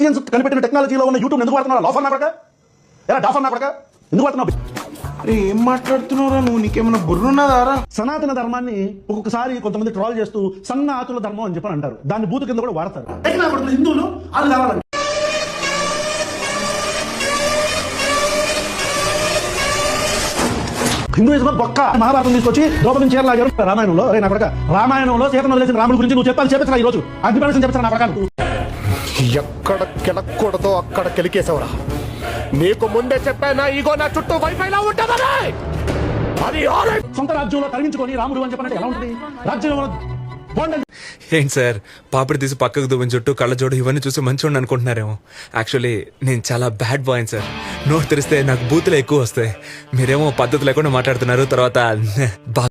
Audience కనిపెట్టిన టెక్నాలజీలో ఉన్న యూట్యూబ్ ఎందుకు వాడుతున్నావు? లాఫర్ నా కొడక, ఎలా డాఫర్ నా కొడక, ఎందుకు వాడుతున్నావు? అరే ఏం మాట్లాడుతున్నావురా నువ్వు? నీకేమైనా బుర్రున్నదారా? సనాతన ధర్మాన్ని ఒక్కొక్కసారి కొంతమంది ట్రోల్ చేస్తూ సన్నాతుల ధర్మం అని చెప్పని అంటారు. దాన్ని బూతు కింద కూడా వాడతారు. హిందువులు వాళ్ళు కావాలండి. హిందూయిజం బొక్క. మహాభారతం తీసుకొచ్చి ద్రౌపదిని చీరలాగారు రామాయణంలో. అరే నా కొడక, రామాయణంలో సీతను వదిలేసిన రాముడి గురించి నువ్వు చెప్పాలి, చేపించరా ఈ రోజు అగ్నిప్రవేశం చేపించరా నా కొడక. ఎక్కడ కెలక్కూడదో అక్కడ కెలికేసావురా. నీకు ముందే చెప్పానా ఈగో నా చుట్టూ వైఫైలా ఉంటుందని. అది సొంత రాజ్యంలో తరిగించుకొని రాముడు అని చెప్పాలంటే ఎలా ఉంటుంది? రాజ్యంలో ఏంటి సార్, పాపిడి తీసి పక్కకు దువ్వని చుట్టూ కళ్ళజోడు ఇవన్నీ చూసి మంచిగా అనుకుంటున్నారేమో. యాక్చువల్లీ నేను చాలా బ్యాడ్ బాయ్ సార్. నోట్ తెరిస్తే నాకు బూతులు ఎక్కువ వస్తాయి. మీరేమో పద్ధతి లేకుండా మాట్లాడుతున్నారు. తర్వాత